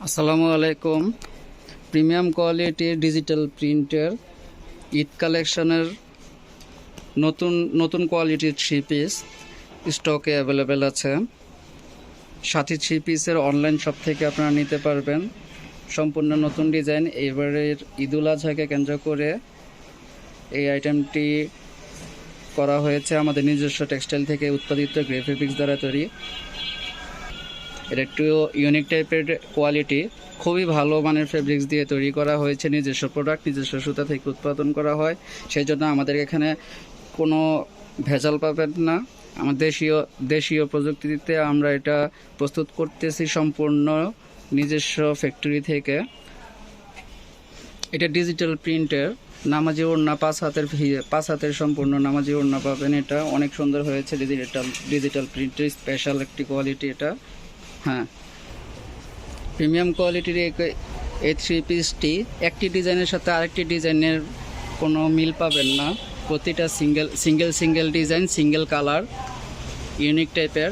আসসালামু আলাইকুম। প্রিমিয়াম কোয়ালিটির ডিজিটাল প্রিন্টের ঈদ কালেকশনের নতুন নতুন কোয়ালিটির থ্রি পিস স্টকে অ্যাভেলেবেল আছে। সাথী থ্রি পিসের অনলাইন শপ থেকে আপনারা নিতে পারবেন। সম্পূর্ণ নতুন ডিজাইন, এবারের ঈদুল আজহাকে কেন্দ্র করে এই আইটেমটি করা হয়েছে আমাদের নিজস্ব টেক্সটাইল থেকে উৎপাদিত গ্রে ফেব্রিক্স দ্বারা তৈরি। এটা একটু ইউনিক টাইপের কোয়ালিটি, খুবই ভালো মানের ফেব্রিক্স দিয়ে তৈরি করা হয়েছে। নিজস্ব প্রোডাক্ট, নিজস্ব সুতা থেকে উৎপাদন করা হয়, সেই জন্য আমাদের এখানে কোনো ভেজাল পাবেন না। আমার দেশীয় প্রযুক্তিতে আমরা এটা প্রস্তুত করতেছি সম্পূর্ণ নিজস্ব ফ্যাক্টরি থেকে। এটা ডিজিটাল প্রিন্টের নামাজি ওড়না, পাঁচ হাতের সম্পূর্ণ নামাজি ওড়না পাবেন। এটা অনেক সুন্দর হয়েছে, ডিজিটাল প্রিন্টের স্পেশাল একটি কোয়ালিটি এটা। হ্যাঁ, প্রিমিয়াম কোয়ালিটির এই থ্রি পিসটি একটি ডিজাইনের সাথে আরেকটি ডিজাইনের কোনো মিল পাবেন না। প্রতিটা single design, single colour, unique টাইপের,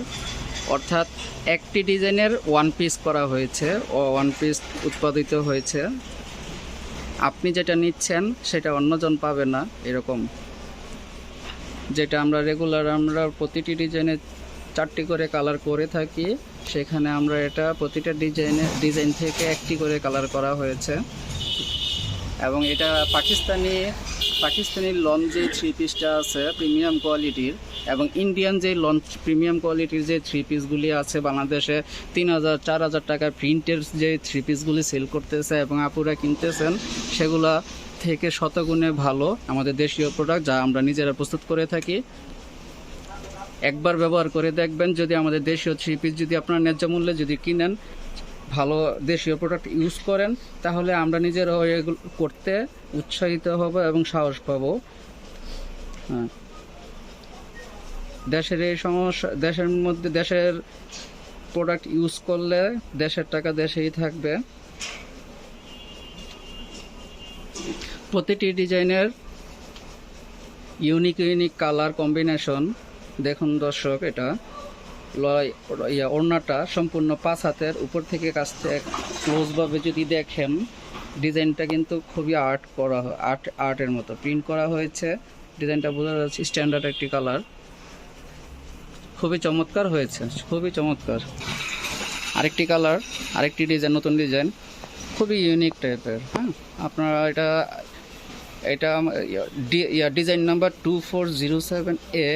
অর্থাৎ একটি ডিজাইনের ওয়ান পিস করা হয়েছে ও ওয়ান পিস উৎপাদিত হয়েছে। আপনি যেটা নিচ্ছেন সেটা অন্যজন পাবে না এরকম। যেটা আমরা প্রতিটি ডিজাইনে 4টি করে কালার করে থাকি, সেখানে আমরা এটা প্রতিটা ডিজাইন থেকে একটি করে কালার করা হয়েছে। এবং এটা পাকিস্তানি লন যে থ্রি পিসটা আছে প্রিমিয়াম কোয়ালিটির, এবং ইন্ডিয়ান যে লন প্রিমিয়াম কোয়ালিটির যে থ্রি পিসগুলি আছে বাংলাদেশে 3,000-4,000 টাকা প্রিন্টের যে থ্রি পিসগুলি সেল করতেছে এবং আপুরা কিনতেছেন, সেগুলা থেকে শতগুণে ভালো আমাদের দেশীয় প্রোডাক্ট, যা আমরা নিজেরা প্রস্তুত করে থাকি। একবার ব্যবহার করে দেখবেন, যদি আমাদের দেশীয় থ্রি পিস যদি আপনারা ন্যায্য মূল্যে যদি কিনেন, ভালো দেশীয় প্রোডাক্ট ইউজ করেন, তাহলে আমরা নিজেরাও এগুলো করতে উৎসাহিত হব এবং সাহস পাবো। হ্যাঁ, দেশের এই সমস্যা, দেশের প্রোডাক্ট ইউজ করলে দেশের টাকা দেশেই থাকবে। প্রতিটি ডিজাইনের ইউনিক কালার কম্বিনেশন দেখুন দর্শক। এটা ওড়নাটা সম্পূর্ণ 5 হাতের, উপর থেকে কাছে ক্লোজভাবে যদি দেখেন ডিজাইনটা কিন্তু খুবই আর্টের মতো প্রিন্ট করা হয়েছে। ডিজাইনটা বোঝা যাচ্ছে স্ট্যান্ডার্ড একটি কালার, খুবই চমৎকার হয়েছে, খুবই চমৎকার। আরেকটি ডিজাইন, নতুন ডিজাইন, খুবই ইউনিক টাইপের। হ্যাঁ, আপনারা এটা ডিজাইন নাম্বার 2407A,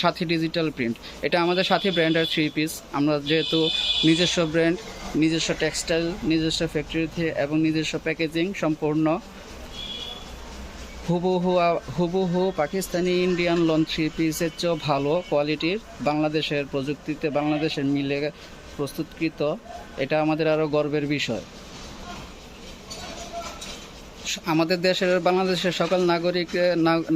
সাথী ডিজিটাল প্রিন্ট। এটা আমাদের সাথী ব্র্যান্ডের থ্রি পিস। আমরা যেহেতু নিজস্ব ব্র্যান্ড, নিজস্ব টেক্সটাইল, নিজস্ব ফ্যাক্টরিতে এবং নিজস্ব প্যাকেজিং, সম্পূর্ণ হুবহু পাকিস্তানি ইন্ডিয়ান লন থ্রি পিসের চেয়েও ভালো কোয়ালিটির, বাংলাদেশের প্রযুক্তিতে, বাংলাদেশের মিলে প্রস্তুতকৃত। এটা আমাদের আরও গর্বের বিষয়। আমাদের বাংলাদেশের সকল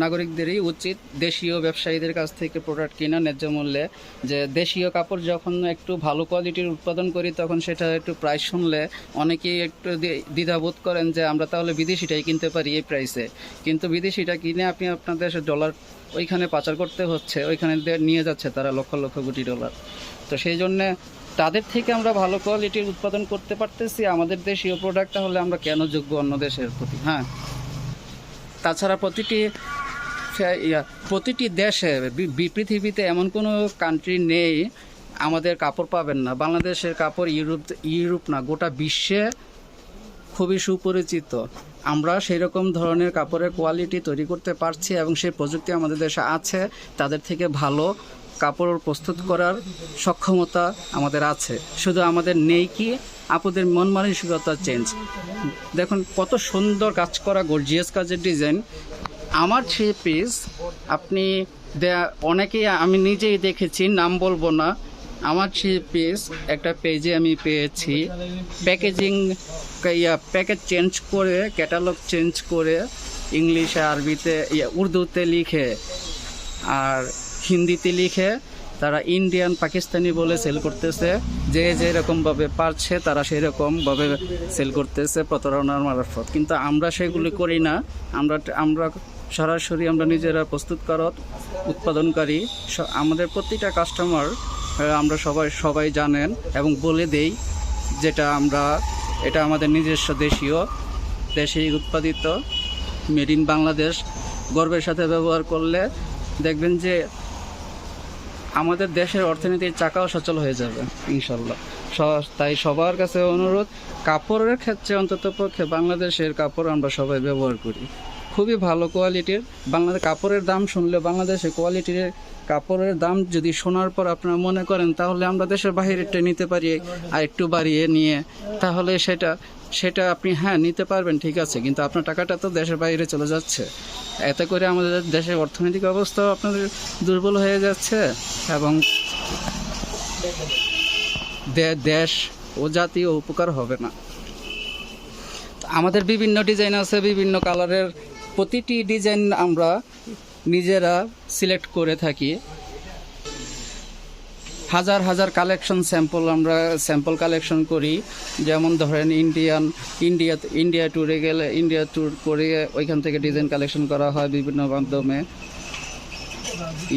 নাগরিকদেরই উচিত দেশীয় ব্যবসায়ীদের কাছ থেকে প্রোডাক্ট কেনা ন্যায্য মূল্যে। যে দেশীয় কাপড় যখন একটু ভালো কোয়ালিটির উৎপাদন করি, তখন সেটা একটু প্রাইস শুনলে অনেকেই একটু দ্বিধাবোধ করেন যে আমরা তাহলে বিদেশিটাই কিনতে পারি এই প্রাইসে। কিন্তু বিদেশিটা কিনে আপনি আপনার দেশের ডলার ওইখানে পাচার করতে হচ্ছে, ওইখানে নিয়ে যাচ্ছে তারা লক্ষ লক্ষ কোটি ডলার। তো সেই জন্যে তাদের থেকে আমরা ভালো কোয়ালিটির উৎপাদন করতে পারতেছি আমাদের দেশীয় প্রোডাক্ট, তাহলে আমরা কেন যোগ্য অন্য দেশের প্রতি? হ্যাঁ, তাছাড়া প্রতিটি দেশে, পৃথিবীতে এমন কোনো কান্ট্রি নেই আমাদের কাপড় পাবেন না। বাংলাদেশের কাপড় ইউরোপ না, গোটা বিশ্বে খুবই সুপরিচিত। আমরা সেই রকম ধরনের কাপড়ের কোয়ালিটি তৈরি করতে পারছি এবং সেই প্রযুক্তি আমাদের দেশে আছে। তাদের থেকে ভালো কাপড় প্রস্তুত করার সক্ষমতা আমাদের আছে, শুধু আমাদের নেই কি আপনাদের মন মানসিকতা চেঞ্জ। দেখুন কত সুন্দর কাজ করা, গর্জিয়াস কাজের ডিজাইন। আমার থ্রি পিস আপনি অনেকেই, আমি নিজেই দেখেছি, নাম বলবো না। আমার থ্রি পিস একটা পেজে আমি পেয়েছি, প্যাকেজ চেঞ্জ করে, ক্যাটালগ চেঞ্জ করে, ইংলিশে, আরবিতে, উর্দুতে লিখে আর হিন্দিতে লিখে তারা ইন্ডিয়ান পাকিস্তানি বলে সেল করতেছে। যে যেরকমভাবে পারছে তারা সেই রকমভাবে সেল করতেছে প্রতারণার মারফত। কিন্তু আমরা সেগুলি করি না। আমরা সরাসরি আমরা নিজেরা প্রস্তুতকারক, উৎপাদনকারী। আমাদের প্রতিটা কাস্টমার আমরা সবাই জানেন এবং বলে দেই যেটা আমরা, এটা আমাদের নিজস্ব দেশেই উৎপাদিত, মেড ইন বাংলাদেশ। গর্বের সাথে ব্যবহার করলে দেখবেন যে আমাদের দেশের অর্থনীতির চাকাও সচল হয়ে যাবে ইনশাল্লাহ। তাই সবার কাছে অনুরোধ, কাপড়ের ক্ষেত্রে অন্ততপক্ষে বাংলাদেশের কাপড় আমরা সবাই ব্যবহার করি, খুবই ভালো কোয়ালিটির। বাংলাদেশ কাপড়ের দাম শুনলে, বাংলাদেশের কোয়ালিটির কাপড়ের দাম যদি শোনার পর আপনারা মনে করেন তাহলে আমরা দেশের বাইরেটা নিতে পারি আর একটু বাড়িয়ে নিয়ে, তাহলে সেটা আপনি হ্যাঁ নিতে পারবেন, ঠিক আছে, কিন্তু আপনার টাকাটা তো দেশের বাইরে চলে যাচ্ছে। এতে করে আমাদের দেশের অর্থনৈতিক অবস্থাও আপনাদের দুর্বল হয়ে যাচ্ছে এবং দেশ ও জাতীয় উপকার হবে না। আমাদের বিভিন্ন ডিজাইন আছে, বিভিন্ন কালারের, প্রতিটি ডিজাইন আমরা নিজেরা সিলেক্ট করে থাকি। হাজার হাজার কালেকশন আমরা স্যাম্পল কালেকশন করি। যেমন ধরেন ইন্ডিয়া ট্যুরে গেলে, ইন্ডিয়া ট্যুর করে ওইখান থেকে ডিজাইন কালেকশন করা হয় বিভিন্ন মাধ্যমে,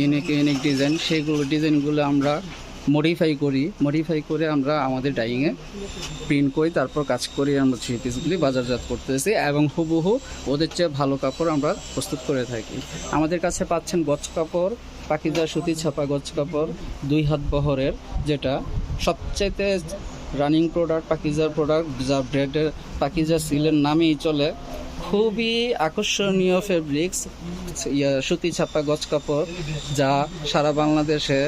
ইউনিক ডিজাইন। সেইগুলো ডিজাইনগুলো আমরা মডিফাই করে আমরা আমাদের ডাইংয়ে প্রিন্ট করি, তারপর কাজ করি, আমরা থ্রি পিসগুলি বাজারজাত করতেছি এবং হুবহু ওদের চেয়ে ভালো কাপড় আমরা প্রস্তুত করে থাকি। আমাদের কাছে পাচ্ছেন গজ কাপড়, পাকিজা সুতি ছাপা গজ কাপড় 2 হাত বহরের, যেটা সবচাইতে রানিং প্রোডাক্ট, পাকিজার প্রোডাক্ট, যা ব্র্যান্ডের পাকিজা সিলের নামেই চলে। খুবই আকর্ষণীয় ফেব্রিক্স সুতি ছাপা গজ কাপড়, যা সারা বাংলাদেশে,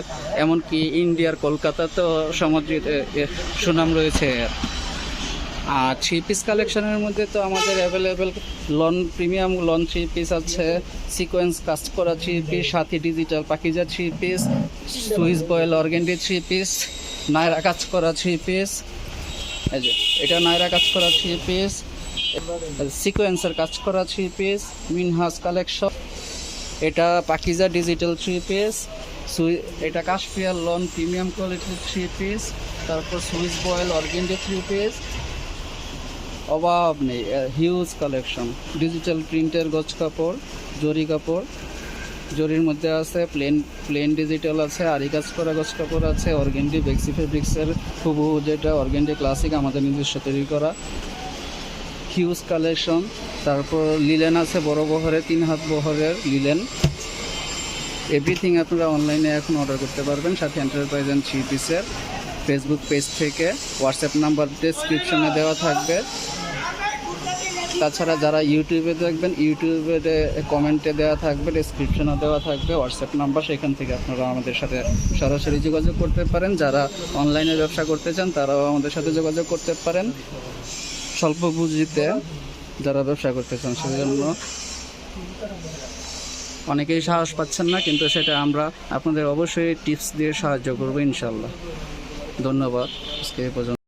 এমনকি ইন্ডিয়ার কলকাতাতেও সামুদ্রিক সুনাম রয়েছে। আর থ্রি পিস কালেকশনের মধ্যে তো আমাদের available premium lawn three piece আছে, সিকোয়েন্স কাজ করা থ্রি পিস, সাথী digital Pakeeza three piece, Swiss voile organdy three piece, Naira কাজ করা থ্রি পিস, এই যে এটা নায়রা কাজ করা থ্রি পিস, সিকোয়েন্সের কাজ করা থ্রি পিস, মিনহাজ কালেকশন, এটা পাকিজা ডিজিটাল থ্রি পিস, এটা কাশপিয়ার লন প্রিমিয়াম কোয়ালিটির থ্রি পিস, তারপর Swiss voile organdy three piece, অভাব নেই, হিউজ কালেকশন। ডিজিটাল প্রিন্টের গজ কাপড়, জরির মধ্যে আছে, প্লেন ডিজিটাল আছে, আরি কাজ করা গজ কাপড় আছে, অর্গেন্ডি বেক্সি ফেব্রিক্সের হুবহু, যেটা অর্গেন্ডি ক্লাসিক আমাদের নিজস্ব তৈরি করা, হিউজ কালেকশন। তারপর লিলেন আছে বড় বহরের, 3 হাত বহরের লিলেন। এভরিথিং আপনারা অনলাইনে এখন অর্ডার করতে পারবেন সাথে এন্টারপ্রাইজ অ্যান্ড থ্রি পিসের ফেসবুক পেজ থেকে। হোয়াটসঅ্যাপ নাম্বার ডেসক্রিপশনে দেওয়া থাকবে। তাছাড়া যারা ইউটিউবে দেখবেন, ইউটিউবে কমেন্টে দেওয়া থাকবে, ডেসক্রিপশনে দেওয়া থাকবে হোয়াটসঅ্যাপ নাম্বার, সেখান থেকে আপনারা আমাদের সাথে সরাসরি যোগাযোগ করতে পারেন। যারা অনলাইনে ব্যবসা করতে চান তারাও আমাদের সাথে যোগাযোগ করতে পারেন। স্বল্প পুঁজিতে যারা ব্যবসা করতে চান, সেজন্য অনেকেই সাহস পাচ্ছেন না, কিন্তু সেটা আমরা আপনাদের অবশ্যই টিপস দিয়ে সাহায্য করবো ইনশাল্লাহ। ধন্যবাদ। আজকে এই পর্যন্ত।